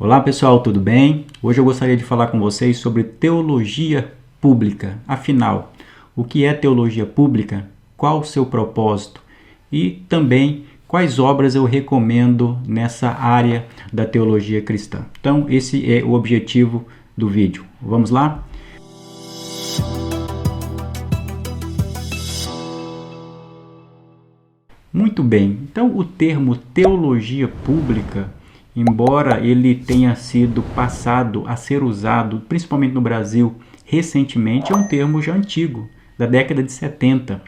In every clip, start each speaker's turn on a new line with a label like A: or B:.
A: Olá pessoal, tudo bem? Hoje eu gostaria de falar com vocês sobre teologia pública. Afinal, o que é teologia pública? Qual o seu propósito? E também quais obras eu recomendo nessa área da teologia cristã. Então, esse é o objetivo do vídeo. Vamos lá? Muito bem, então o termo teologia pública, embora ele tenha sido passado a ser usado, principalmente no Brasil, recentemente, é um termo já antigo, da década de 70.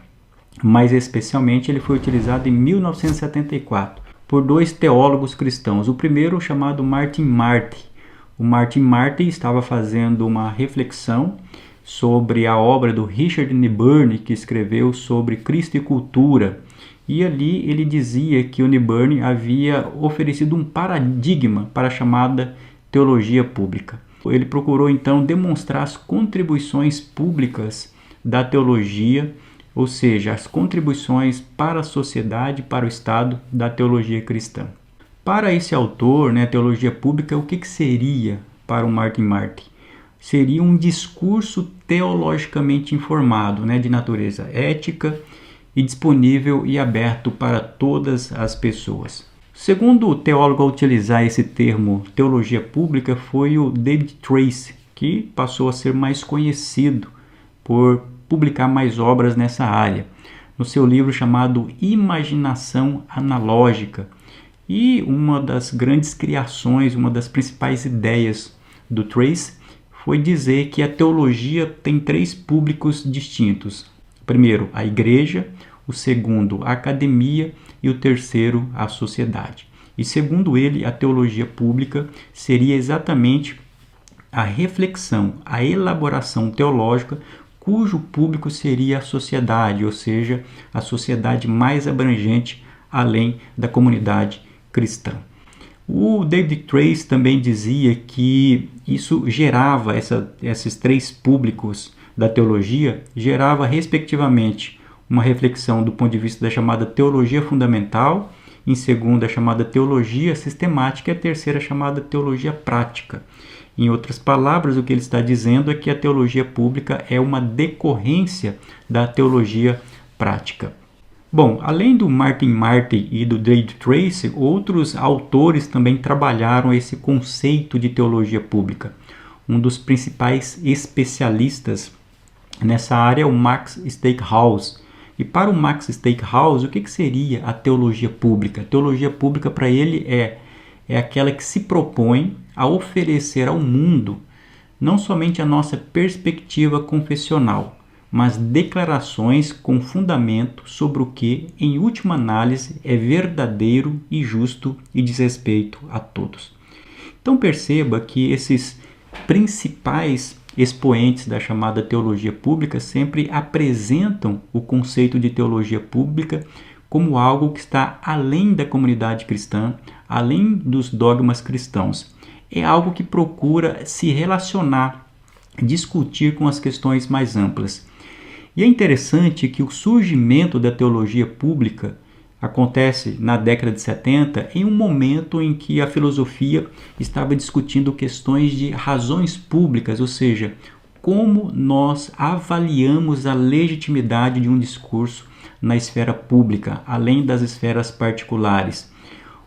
A: Mais especialmente, ele foi utilizado em 1974 por dois teólogos cristãos. O primeiro, chamado Martin Marty. O Martin Marty estava fazendo uma reflexão sobre a obra do Richard Niebuhr, que escreveu sobre Cristo e cultura. E ali ele dizia que o Niebuhr havia oferecido um paradigma para a chamada teologia pública. Ele procurou então demonstrar as contribuições públicas da teologia, ou seja, as contribuições para a sociedade, para o Estado da teologia cristã. Para esse autor, a teologia pública, o que seria para o Martin Marty? Seria um discurso teologicamente informado, de natureza ética e disponível e aberto para todas as pessoas. O segundo teólogo a utilizar esse termo teologia pública foi o David Tracy, que passou a ser mais conhecido por publicar mais obras nessa área, no seu livro chamado Imaginação Analógica. E uma das grandes criações, uma das principais ideias do Tracy foi dizer que a teologia tem três públicos distintos. Primeiro, a igreja, o segundo, a academia e o terceiro, a sociedade. E segundo ele, a teologia pública seria exatamente a reflexão, a elaboração teológica cujo público seria a sociedade, ou seja, a sociedade mais abrangente além da comunidade cristã. O David Tracy também dizia que isso gerava, esses três públicos da teologia, gerava respectivamente uma reflexão do ponto de vista da chamada teologia fundamental, em segundo a chamada teologia sistemática e a terceira a chamada teologia prática. Em outras palavras, o que ele está dizendo é que a teologia pública é uma decorrência da teologia prática. Bom, além do Martin Marty e do David Tracy, outros autores também trabalharam esse conceito de teologia pública. Um dos principais especialistas nessa área é o Max Stakehouse. E para o Max Stakehouse, o que seria a teologia pública? A teologia pública para ele é aquela que se propõe a oferecer ao mundo não somente a nossa perspectiva confessional, mas declarações com fundamento sobre o que, em última análise, é verdadeiro e justo e diz respeito a todos. Então perceba que esses principais expoentes da chamada teologia pública sempre apresentam o conceito de teologia pública como algo que está além da comunidade cristã, além dos dogmas cristãos. É algo que procura se relacionar, discutir com as questões mais amplas. E é interessante que o surgimento da teologia pública acontece na década de 70, em um momento em que a filosofia estava discutindo questões de razões públicas, ou seja, como nós avaliamos a legitimidade de um discurso na esfera pública, além das esferas particulares.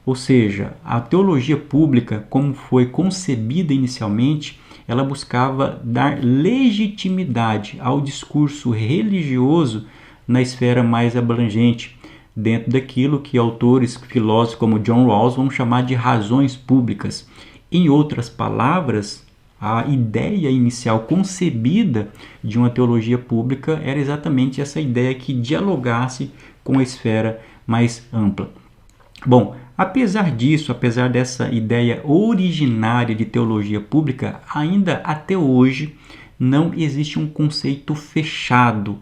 A: Ou seja, a teologia pública, como foi concebida inicialmente, ela buscava dar legitimidade ao discurso religioso na esfera mais abrangente, dentro daquilo que autores, filósofos como John Rawls vão chamar de razões públicas. Em outras palavras, a ideia inicial concebida de uma teologia pública era exatamente essa ideia que dialogasse com a esfera mais ampla. Bom, apesar disso, apesar dessa ideia originária de teologia pública, ainda até hoje não existe um conceito fechado,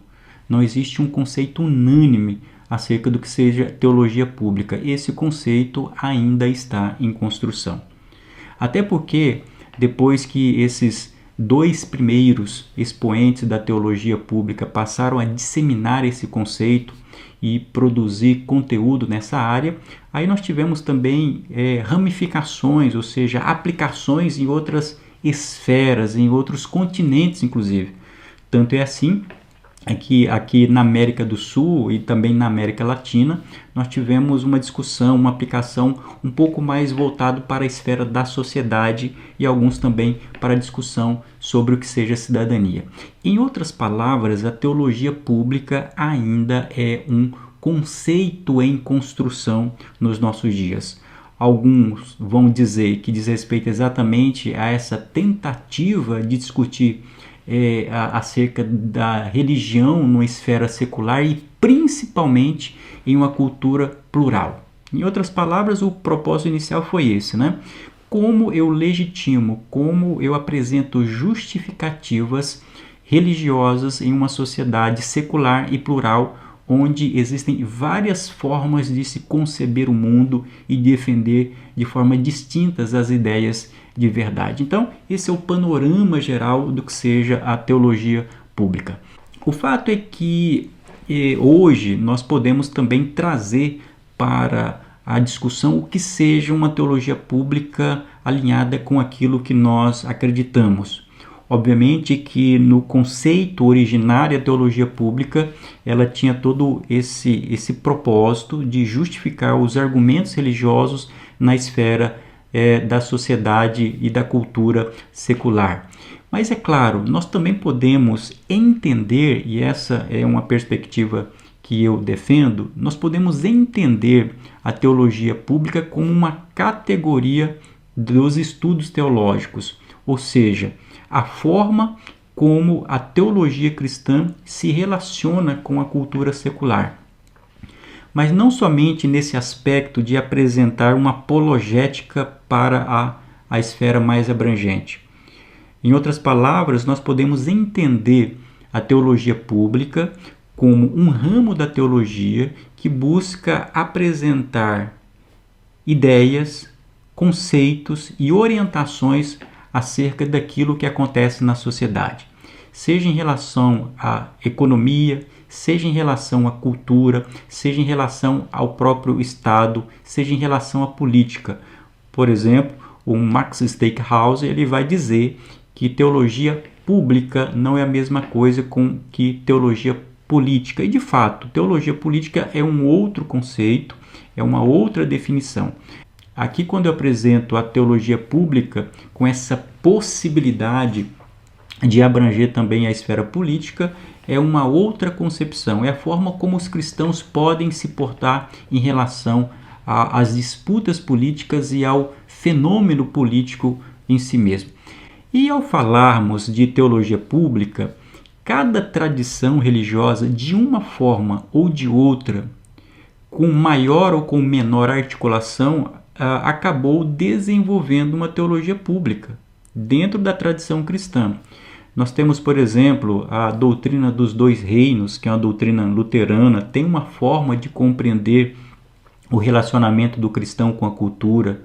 A: não existe um conceito unânime acerca do que seja teologia pública. Esse conceito ainda está em construção. Até porque, depois que esses dois primeiros expoentes da teologia pública passaram a disseminar esse conceito, e produzir conteúdo nessa área. Aí nós tivemos também ramificações, ou seja, aplicações em outras esferas, em outros continentes inclusive. Tanto é assim que aqui na América do Sul e também na América Latina, nós tivemos uma discussão, uma aplicação um pouco mais voltado para a esfera da sociedade e alguns também para a discussão sobre o que seja cidadania. Em outras palavras, a teologia pública ainda é um conceito em construção nos nossos dias. Alguns vão dizer que diz respeito exatamente a essa tentativa de discutir acerca da religião numa esfera secular e principalmente em uma cultura plural. Em outras palavras, o propósito inicial foi esse, né? Como eu legitimo, como eu apresento justificativas religiosas em uma sociedade secular e plural, onde existem várias formas de se conceber o mundo e defender de forma distintas as ideias de verdade. Então, esse é o panorama geral do que seja a teologia pública. O fato é que hoje nós podemos também trazer para a discussão o que seja uma teologia pública alinhada com aquilo que nós acreditamos. Obviamente que no conceito originário, a teologia pública, ela tinha todo esse propósito de justificar os argumentos religiosos na esfera da sociedade e da cultura secular. Mas é claro, nós também podemos entender, e essa é uma perspectiva que eu defendo, nós podemos entender a teologia pública como uma categoria dos estudos teológicos, ou seja, a forma como a teologia cristã se relaciona com a cultura secular. Mas não somente nesse aspecto de apresentar uma apologética para a esfera mais abrangente. Em outras palavras, nós podemos entender a teologia pública como um ramo da teologia que busca apresentar ideias, conceitos e orientações acerca daquilo que acontece na sociedade, seja em relação à economia, seja em relação à cultura, seja em relação ao próprio Estado, seja em relação à política. Por exemplo, o Max Stakehouse ele vai dizer que teologia pública não é a mesma coisa que teologia política. E, de fato, teologia política é um outro conceito, é uma outra definição. Aqui, quando eu apresento a teologia pública com essa possibilidade de abranger também a esfera política, é uma outra concepção, é a forma como os cristãos podem se portar em relação às disputas políticas e ao fenômeno político em si mesmo. E ao falarmos de teologia pública, cada tradição religiosa, de uma forma ou de outra, com maior ou com menor articulação, acabou desenvolvendo uma teologia pública dentro da tradição cristã. Nós temos, por exemplo, a doutrina dos dois reinos, que é uma doutrina luterana, tem uma forma de compreender o relacionamento do cristão com a cultura.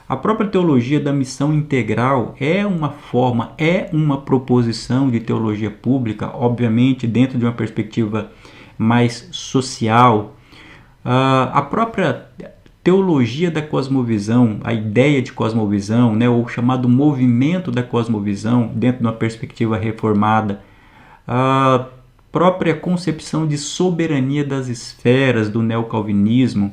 A: A própria teologia da missão integral é uma forma, é uma proposição de teologia pública, obviamente dentro de uma perspectiva mais social. A própria teologia da cosmovisão, a ideia de cosmovisão, né, ou chamado movimento da cosmovisão, dentro de uma perspectiva reformada, a própria concepção de soberania das esferas do neocalvinismo,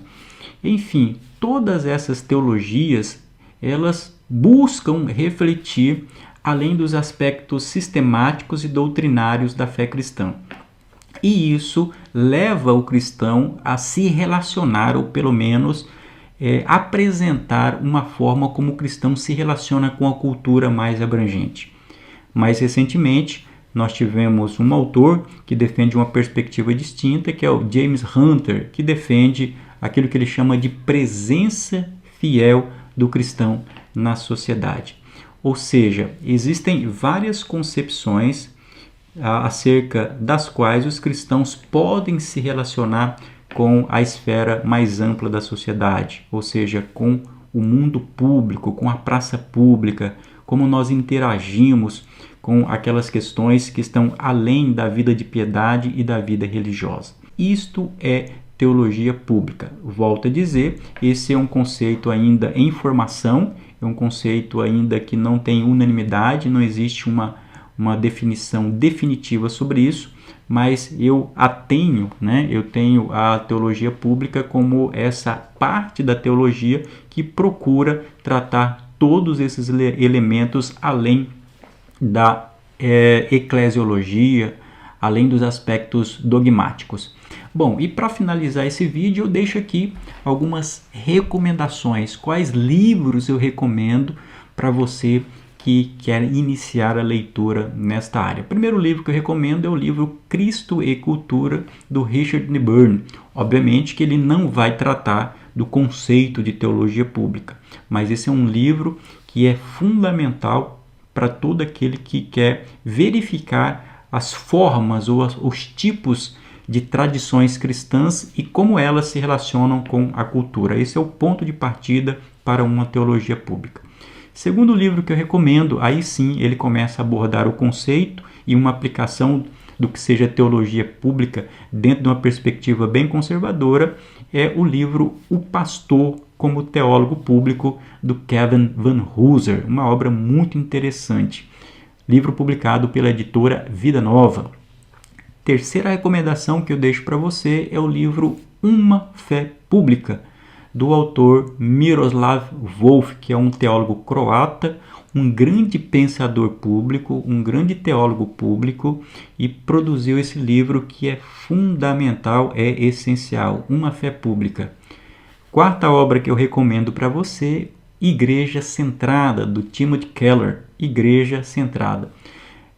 A: enfim, todas essas teologias, elas buscam refletir além dos aspectos sistemáticos e doutrinários da fé cristã. E isso leva o cristão a se relacionar, ou pelo menos apresentar uma forma como o cristão se relaciona com a cultura mais abrangente. Mais recentemente, nós tivemos um autor que defende uma perspectiva distinta, que é o James Hunter, que defende aquilo que ele chama de presença fiel do cristão na sociedade. Ou seja, existem várias concepções acerca das quais os cristãos podem se relacionar com a esfera mais ampla da sociedade, ou seja, com o mundo público, com a praça pública, como nós interagimos com aquelas questões que estão além da vida de piedade e da vida religiosa. Isto é teologia pública. Volto a dizer, esse é um conceito ainda em formação, é um conceito ainda que não tem unanimidade, não existe uma definição definitiva sobre isso, mas eu tenho a teologia pública como essa parte da teologia que procura tratar todos esses elementos além da eclesiologia, além dos aspectos dogmáticos. Bom, e para finalizar esse vídeo, eu deixo aqui algumas recomendações. Quais livros eu recomendo para você que quer iniciar a leitura nesta área? O primeiro livro que eu recomendo é o livro Cristo e Cultura, do Richard Newburn. Obviamente que ele não vai tratar do conceito de teologia pública, mas esse é um livro que é fundamental para todo aquele que quer verificar as formas ou os tipos de tradições cristãs e como elas se relacionam com a cultura. Esse é o ponto de partida para uma teologia pública. Segundo livro que eu recomendo, aí sim ele começa a abordar o conceito e uma aplicação do que seja teologia pública dentro de uma perspectiva bem conservadora, é o livro O Pastor como Teólogo Público, do Kevin Van Hooser, uma obra muito interessante. Livro publicado pela editora Vida Nova. Terceira recomendação que eu deixo para você é o livro Uma Fé Pública, do autor Miroslav Volf, que é um teólogo croata, um grande pensador público, um grande teólogo público, e produziu esse livro que é fundamental, é essencial, Uma Fé Pública. Quarta obra que eu recomendo para você, Igreja Centrada, do Timothy Keller, Igreja Centrada.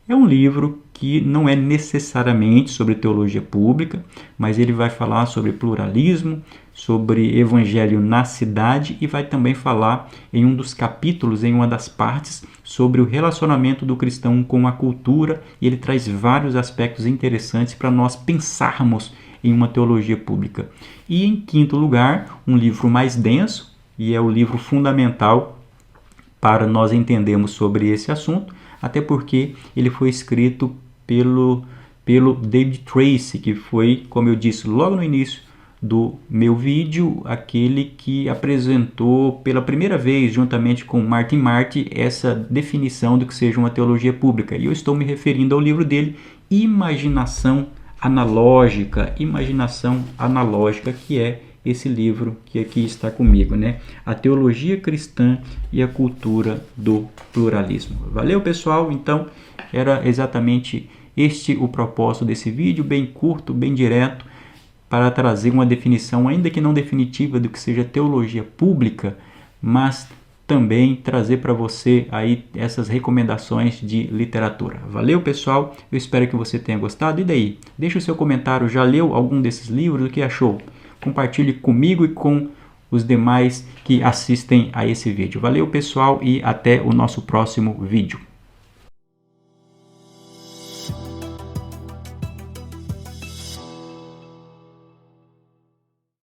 A: É um livro que não é necessariamente sobre teologia pública, mas ele vai falar sobre pluralismo, sobre evangelho na cidade e vai também falar em um dos capítulos, em uma das partes, sobre o relacionamento do cristão com a cultura, e ele traz vários aspectos interessantes para nós pensarmos em uma teologia pública. E em quinto lugar, um livro mais denso, e é o livro fundamental para nós entendermos sobre esse assunto, até porque ele foi escrito pelo David Tracy, que foi, como eu disse logo no início do meu vídeo, aquele que apresentou pela primeira vez, juntamente com Martin Marty, essa definição do que seja uma teologia pública. E eu estou me referindo ao livro dele, Imaginação Analógica, que é esse livro que aqui está comigo, né? A Teologia Cristã e a Cultura do Pluralismo. Valeu, pessoal? Então, era exatamente este o propósito desse vídeo, bem curto, bem direto, para trazer uma definição, ainda que não definitiva, do que seja teologia pública, mas também trazer para você aí essas recomendações de literatura. Valeu, pessoal? Eu espero que você tenha gostado. E daí? Deixa o seu comentário. Já leu algum desses livros? O que achou? Compartilhe comigo e com os demais que assistem a esse vídeo. Valeu, pessoal, e até o nosso próximo vídeo.